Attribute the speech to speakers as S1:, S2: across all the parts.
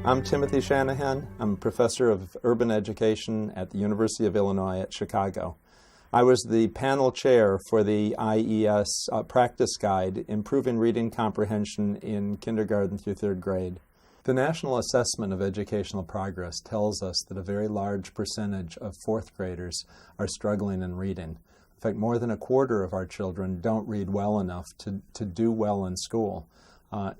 S1: I'm Timothy Shanahan. I'm a professor of urban education at the University of Illinois at Chicago. I was the panel chair for the IES practice guide, Improving Reading Comprehension in Kindergarten through third grade. The National Assessment of Educational Progress tells us that a very large percentage of fourth graders are struggling in reading. In fact, more than a quarter of our children don't read well enough to do well in school.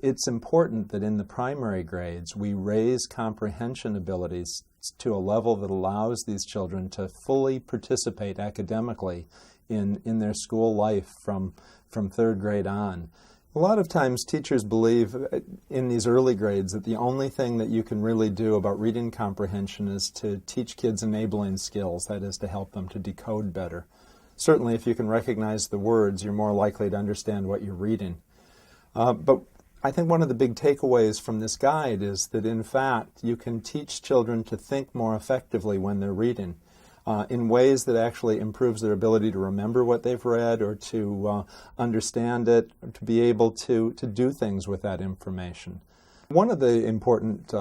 S1: It's important that in the primary grades we raise comprehension abilities to a level that allows these children to fully participate academically in their school life from third grade on. A lot of times teachers believe in these early grades that the only thing that you can really do about reading comprehension is to teach kids enabling skills, that is, to help them to decode better. Certainly if you can recognize the words, you're more likely to understand what you're reading. But I think one of the big takeaways from this guide is that, in fact, you can teach children to think more effectively when they're reading in ways that actually improves their ability to remember what they've read or to understand it, or to be able to do things with that information. One of the important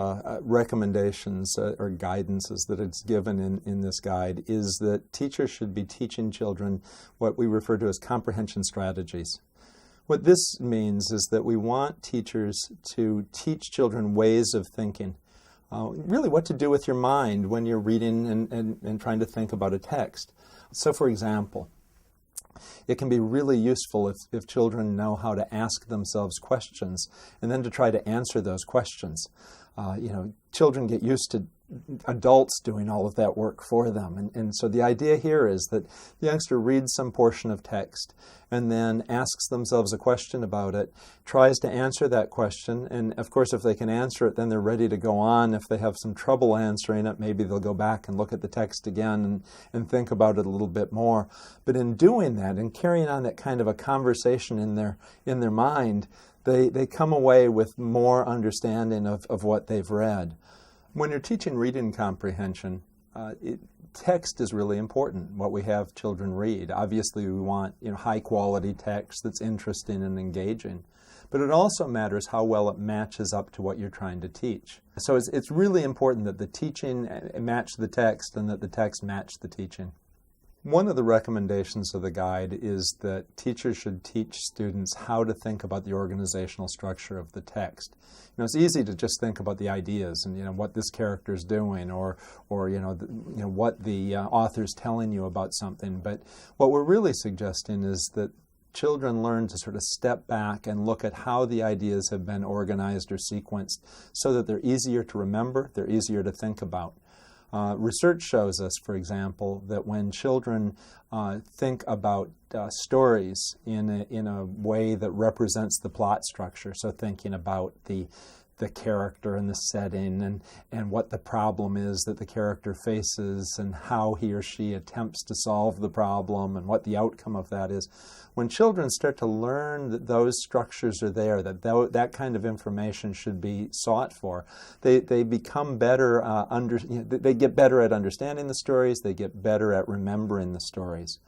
S1: recommendations or guidances that it's given in this guide is that teachers should be teaching children what we refer to as comprehension strategies. What this means is that we want teachers to teach children ways of thinking, really what to do with your mind when you're reading and trying to think about a text. So, for example, it can be really useful if children know how to ask themselves questions and then to try to answer those questions. Children get used to adults doing all of that work for them. And so the idea here is that the youngster reads some portion of text and then asks themselves a question about it, tries to answer that question, and of course if they can answer it, then they're ready to go on. If they have some trouble answering it, maybe they'll go back and look at the text again and think about it a little bit more. But in doing that, and carrying on that kind of a conversation in their mind, they come away with more understanding of what they've read. When you're teaching reading comprehension, text is really important, what we have children read. Obviously, we want high-quality text that's interesting and engaging. But it also matters how well it matches up to what you're trying to teach. So it's really important that the teaching match the text and that the text match the teaching. One of the recommendations of the guide is that teachers should teach students how to think about the organizational structure of the text. It's easy to just think about the ideas and what this character is doing or what the author's telling you about something. But what we're really suggesting is that children learn to sort of step back and look at how the ideas have been organized or sequenced so that they're easier to remember, they're easier to think about. Research shows us, for example, that when children think about stories in a way that represents the plot structure, so thinking about the character and the setting and what the problem is that the character faces and how he or she attempts to solve the problem and what the outcome of that is. When children start to learn that those structures are there, that kind of information should be sought for, they become better, they get better at understanding the stories, they get better at remembering the stories.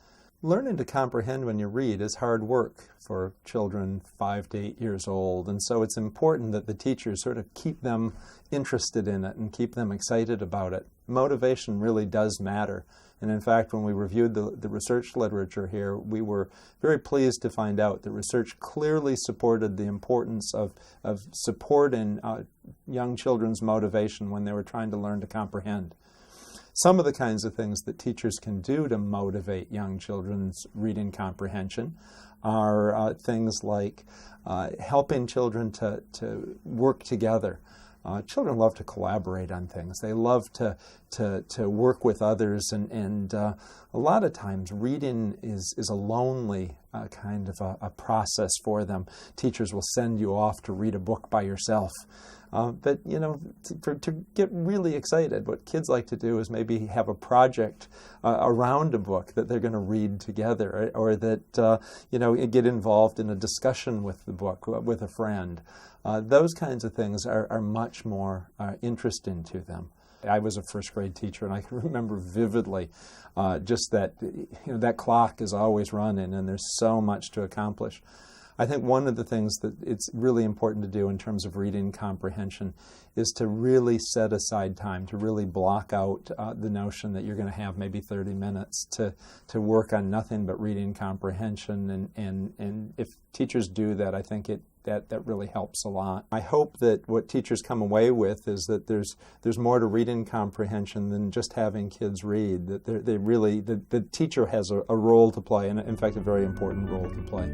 S1: Learning to comprehend when you read is hard work for children 5 to 8 years old, and so it's important that the teachers sort of keep them interested in it and keep them excited about it. Motivation really does matter, and in fact when we reviewed the research literature here, we were very pleased to find out that research clearly supported the importance of supporting young children's motivation when they were trying to learn to comprehend. Some of the kinds of things that teachers can do to motivate young children's reading comprehension are things like helping children to work together. Children love to collaborate on things. They love to work with others, and a lot of times reading is a lonely kind of a process for them. Teachers will send you off to read a book by yourself. But, to get really excited, what kids like to do is maybe have a project around a book that they're going to read together, or that, get involved in a discussion with the book with a friend. Those kinds of things are much more interesting to them. I was a first grade teacher, and I can remember vividly just that, that clock is always running, and there's so much to accomplish. I think one of the things that it's really important to do in terms of reading comprehension is to really set aside time, to really block out the notion that you're going to have maybe 30 minutes to work on nothing but reading comprehension. And if teachers do that, I think that really helps a lot. I hope that what teachers come away with is that there's more to reading comprehension than just having kids read, that the teacher has a role to play, and in fact a very important role to play.